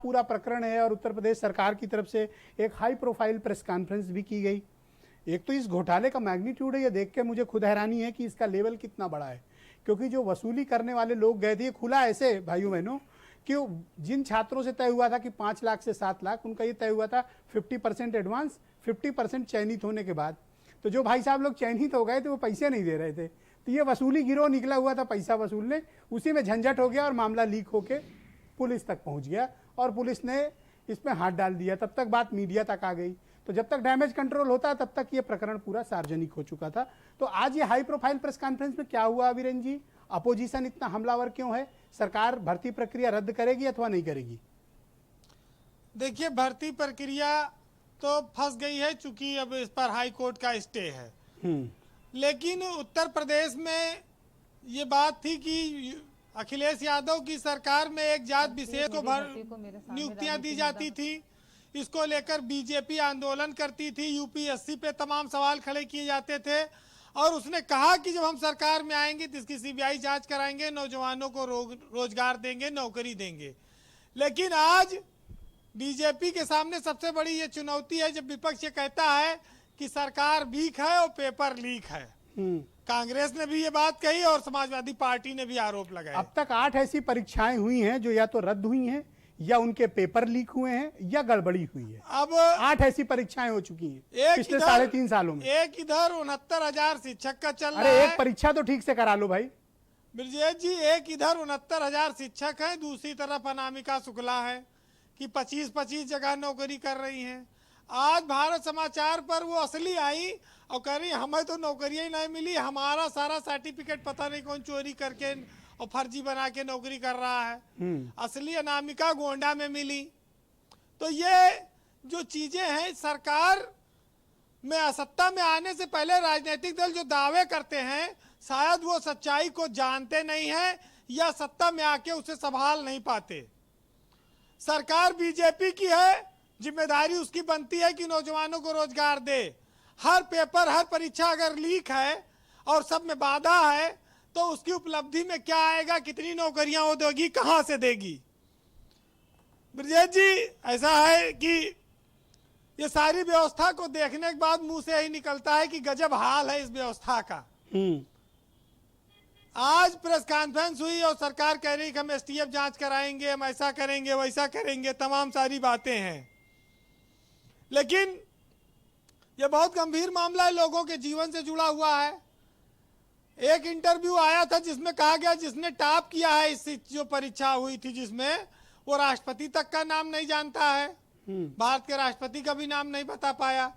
पूरा प्रकरण है और उत्तर प्रदेश सरकार की तरफ से एक हाई प्रोफाइल प्रेस कॉन्फ्रेंस भी की गई। एक तो इस घोटाले का मैग्नीट्यूड है, ये देख के मुझे खुद हैरानी है कि इसका लेवल कितना बड़ा है, क्योंकि जो वसूली करने वाले लोग गए थे, खुला ऐसे भाइयों बहनों कि जिन छात्रों से तय हुआ था कि 5 लाख से 7 लाख, उनका ये तय हुआ था 50% एडवांस, 50% चयनित होने के बाद। तो जो भाई साहब लोग चयनित हो गए थे वो पैसे नहीं दे रहे थे, तो ये वसूली गिरोह निकला हुआ था पैसा वसूलने, उसी में झंझट हो गया और मामला लीक होके पुलिस तक पहुंच गया और पुलिस ने इसमें हाथ डाल दिया। तब तक बात मीडिया तक आ गई, तो जब तक डैमेज कंट्रोल होता तब तक ये प्रकरण पूरा सार्वजनिक हो चुका था। तो आज ये हाई प्रोफाइल प्रेस कॉन्फ्रेंस में क्या हुआ वीरेन जी? अपोजिशन इतना हमलावर क्यों है? सरकार भर्ती प्रक्रिया रद्द करेगी अथवा नहीं करेगी? देखिए, भर्ती प्रक्रिया तो फंस गई है, चूंकि अब इस पर हाई कोर्ट का स्टे है। लेकिन उत्तर प्रदेश में ये बात थी कि अखिलेश यादव की सरकार में एक जात विशेष को नियुक्तियां दी जाती थी। इसको लेकर बीजेपी आंदोलन करती थी, यूपीएससी पे तमाम सवाल खड़े किए जाते थे और उसने कहा कि जब हम सरकार में आएंगे तो इसकी सीबीआई जांच कराएंगे, नौजवानों को रोजगार देंगे, नौकरी देंगे। लेकिन आज बीजेपी के सामने सबसे बड़ी ये चुनौती है जब विपक्ष ये कहता है कि सरकार वीक है और पेपर लीक है। कांग्रेस ने भी ये बात कही और समाजवादी पार्टी ने भी आरोप लगाया। अब तक 8 ऐसी परीक्षाएं हुई हैं जो या तो रद्द हुई हैं या उनके पेपर लीक हुए हैं या गड़बड़ी हुई है। अब 8 ऐसी परीक्षाएं हो चुकी हैं पिछले 3.5 सालों में। एक इधर 69,000 शिक्षक का चल रहा है। अरे एक परीक्षा तो ठीक से करा लो भाई ब्रजेश जी। एक इधर 69,000 शिक्षक है, दूसरी तरफ अनामिका शुक्ला है कि 25-25 जगह नौकरी कर रही हैं। आज भारत समाचार पर वो असली आई और कह रही हमें तो नौकरियां ही नहीं मिली, हमारा सारा सर्टिफिकेट पता नहीं कौन चोरी करके और फर्जी बना के नौकरी कर रहा है। असली अनामिका गोंडा में मिली। तो ये जो चीजें हैं, सरकार में सत्ता में आने से पहले राजनीतिक दल जो दावे करते हैं शायद वो सच्चाई को जानते नहीं हैं या सत्ता में आके उसे संभाल नहीं पाते। सरकार बीजेपी की है, जिम्मेदारी उसकी बनती है कि नौजवानों को रोजगार दे। हर पेपर, हर परीक्षा अगर लीक है और सब में बाधा है तो उसकी उपलब्धि में क्या आएगा? कितनी नौकरियां वो देगी, कहां से देगी? ब्रजेश जी, ऐसा है कि ये सारी व्यवस्था को देखने के बाद मुंह से ही निकलता है कि गजब हाल है इस व्यवस्था का। आज प्रेस कॉन्फ्रेंस हुई और सरकार कह रही कि हम एसटीएफ जांच कराएंगे, हम ऐसा करेंगे, वैसा करेंगे, तमाम सारी बातें हैं। लेकिन यह बहुत गंभीर मामला है, लोगों के जीवन से जुड़ा हुआ है। एक इंटरव्यू आया था जिसमें कहा गया जिसने टॉप किया है इस जो परीक्षा हुई थी जिसमें, वो राष्ट्रपति तक का नाम नहीं जानता है, भारत के राष्ट्रपति का भी नाम नहीं बता पाया।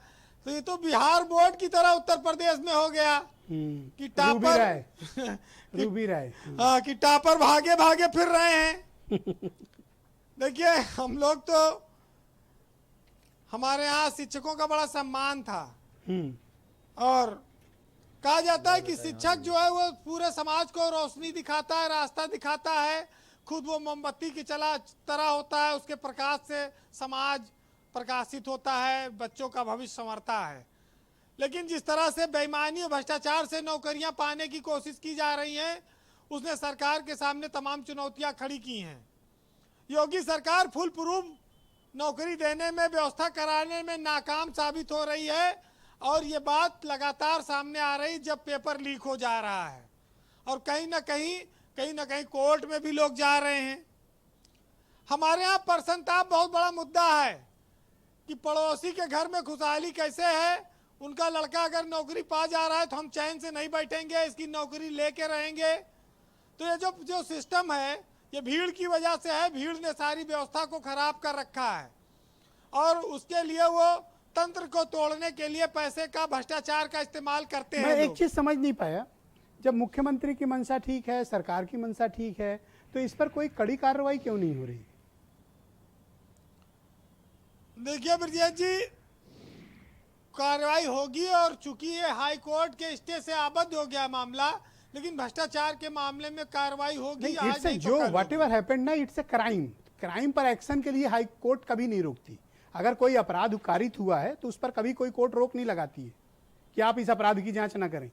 तो ये तो बिहार बोर्ड की तरह उत्तर प्रदेश में हो गया कि टॉपर रूबी राय हाँ, कि टॉपर भागे भागे फिर रहे हैं। देखिए, हम लोग तो, हमारे यहाँ शिक्षकों का बड़ा सम्मान था और कहा जाता है कि शिक्षक जो है वो पूरे समाज को रोशनी दिखाता है, रास्ता दिखाता है। खुद वो मोमबत्ती की तरह होता है, उसके प्रकाश से समाज प्रकाशित होता है, बच्चों का भविष्य संवरता है। लेकिन जिस तरह से बेईमानी और भ्रष्टाचार से नौकरियां पाने की कोशिश की जा रही हैं, उसने सरकार के सामने तमाम चुनौतियां खड़ी की हैं। योगी सरकार फुल प्रूफ नौकरी देने में, व्यवस्था कराने में नाकाम साबित हो रही है और ये बात लगातार सामने आ रही जब पेपर लीक हो जा रहा है और कहीं ना कहीं कोर्ट में भी लोग जा रहे हैं। हमारे यहाँ परसंताप बहुत बड़ा मुद्दा है कि पड़ोसी के घर में खुशहाली कैसे है, उनका लड़का अगर नौकरी पा जा रहा है तो हम चैन से नहीं बैठेंगे, इसकी नौकरी लेके रहेंगे। तो ये जो सिस्टम है ये भीड़ की वजह से है। भीड़ ने सारी व्यवस्था को खराब कर रखा है और उसके लिए वो तंत्र को तोड़ने के लिए पैसे का, भ्रष्टाचार का इस्तेमाल करते हैं। मैं एक चीज समझ नहीं पाया, जब मुख्यमंत्री की मंशा ठीक है, सरकार की मंशा ठीक है, तो इस पर कोई कड़ी कार्रवाई क्यों नहीं हो रही? देखिए ब्रजेश जी, कार्रवाई होगी और चूंकि ये हाई कोर्ट के स्टे से आबद्ध हो गया मामला, लेकिन भ्रष्टाचार के मामले में कार्रवाई होगी। आज नहीं, जो व्हाटएवर हैपेंड ना, इट्स ए क्राइम। क्राइम पर एक्शन के लिए हाई कोर्ट कभी नहीं रोकती। अगर कोई अपराध कारित हुआ है तो उस पर कभी कोई कोर्ट रोक नहीं लगाती है कि आप इस अपराध की जांच ना करें।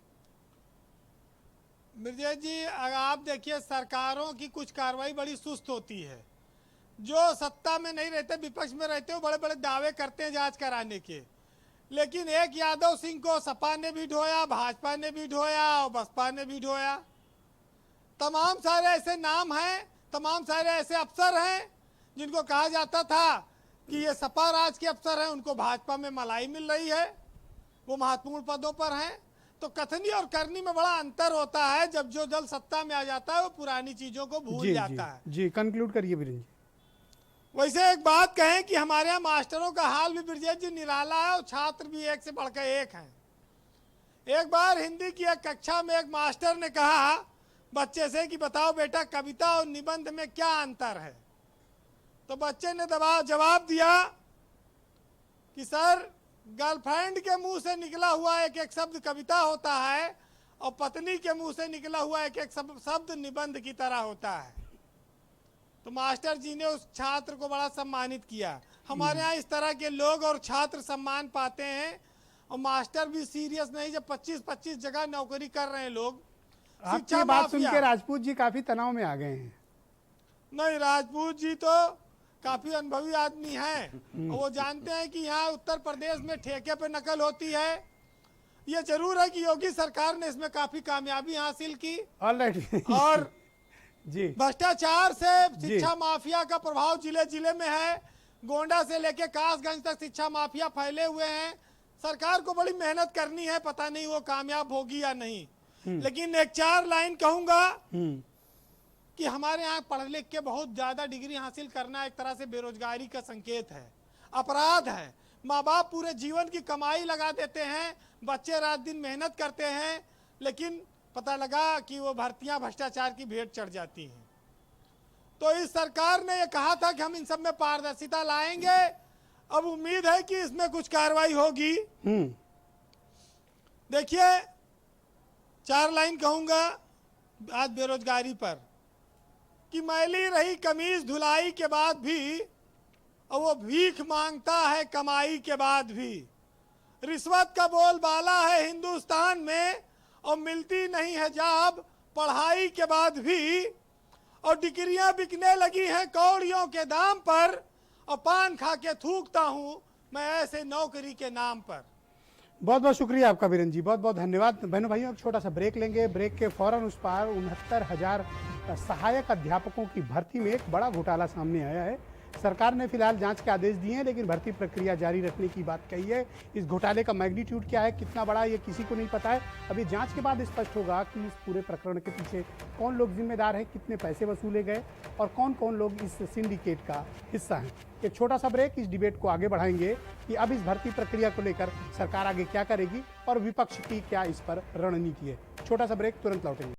ब्रजेश जी, अगर आप देखिए सरकारों की कुछ कार्रवाई बड़ी सुस्त होती है। जो सत्ता में नहीं रहते, विपक्ष में रहते, वो बड़े बड़े दावे करते हैं जांच कराने के, लेकिन एक यादव सिंह को सपा ने भी ढोया, भाजपा ने भी ढोया और बसपा ने भी ढोया। तमाम सारे ऐसे नाम हैं, तमाम सारे ऐसे अफसर हैं जिनको कहा जाता था कि ये सपा राज के अफसर हैं, उनको भाजपा में मलाई मिल रही है, वो महत्वपूर्ण पदों पर हैं। तो कथनी और करनी में बड़ा अंतर होता है। जब जो दल सत्ता में आ जाता है वो पुरानी चीजों को भूल जाता है। जी कंक्लूड करिए बीरेन जी। वैसे एक बात कहें कि हमारे यहाँ मास्टरों का हाल भी ब्रजेश जी निराला है और छात्र भी एक से बढ़कर एक हैं। एक बार हिंदी की एक कक्षा में एक मास्टर ने कहा बच्चे से कि बताओ बेटा कविता और निबंध में क्या अंतर है। तो बच्चे ने जवाब दिया कि सर गर्लफ्रेंड के मुंह से निकला हुआ एक एक शब्द कविता होता है और पत्नी के मुंह से निकला हुआ एक एक शब्द निबंध की तरह होता है। तो मास्टर जी ने उस छात्र को बड़ा सम्मानित किया। हमारे यहाँ इस तरह के लोग और छात्र सम्मान पाते हैं और मास्टर भी सीरियस नहीं। जब 25-25 जगह नौकरी कर रहे हैं लोग। आपकी बात सुन के राजपूत जी काफी तनाव में आ गए हैं। नहीं, राजपूत जी तो काफी अनुभवी आदमी हैं और वो जानते हैं कि यहाँ उत्तर प्रदेश में ठेके पे नकल होती है। ये जरूर है कि योगी सरकार ने इसमें काफी कामयाबी हासिल की। ऑलराइट। और जी भ्रष्टाचार से शिक्षा माफिया का प्रभाव जिले जिले में है। गोंडा से लेके कासगंज तक शिक्षा माफिया फैले हुए हैं। सरकार को बड़ी मेहनत करनी है, पता नहीं वो कामयाब होगी या नहीं। लेकिन एक 4 लाइन कहूंगा कि हमारे यहाँ पढ़ लिख के बहुत ज्यादा डिग्री हासिल करना एक तरह से बेरोजगारी का संकेत है, अपराध है। माँ बाप पूरे जीवन की कमाई लगा देते हैं, बच्चे रात दिन मेहनत करते हैं, लेकिन पता लगा कि वो भर्तियां भ्रष्टाचार की भेंट चढ़ जाती हैं। तो इस सरकार ने ये कहा था कि हम इन सब में पारदर्शिता लाएंगे। अब उम्मीद है कि इसमें कुछ कार्रवाई होगी। देखिए 4 लाइन कहूंगा आज बेरोजगारी पर कि मैली रही कमीज धुलाई के बाद भी और वो भीख मांगता है कमाई के बाद भी। रिश्वत का बोलबाला है हिंदुस्तान में और मिलती नहीं है जॉब पढ़ाई के बाद भी। और डिग्रियां बिकने लगी हैं कौड़ियों के दाम पर और पान खा के थूकता हूं मैं ऐसे नौकरी के नाम पर। बहुत बहुत शुक्रिया आपका बीरेन जी, बहुत बहुत धन्यवाद। बहनों भाइयों एक छोटा सा ब्रेक लेंगे। ब्रेक के फौरन उस पार 69,000 सहायक अध्यापकों की भर्ती में एक बड़ा घोटाला सामने आया है। सरकार ने फिलहाल जांच के आदेश दिए हैं, लेकिन भर्ती प्रक्रिया जारी रखने की बात कही है। इस घोटाले का मैग्नीट्यूड क्या है, कितना बड़ा है, ये किसी को नहीं पता है। अभी जांच के बाद स्पष्ट होगा कि इस पूरे प्रकरण के पीछे कौन लोग जिम्मेदार हैं, कितने पैसे वसूले गए और कौन कौन लोग इस सिंडिकेट का हिस्सा हैं। एक छोटा सा ब्रेक इस डिबेट को आगे बढ़ाएंगे कि अब इस भर्ती प्रक्रिया को लेकर सरकार आगे क्या करेगी और विपक्ष की क्या इस पर रणनीति है। छोटा सा ब्रेक, तुरंत लौटेंगे।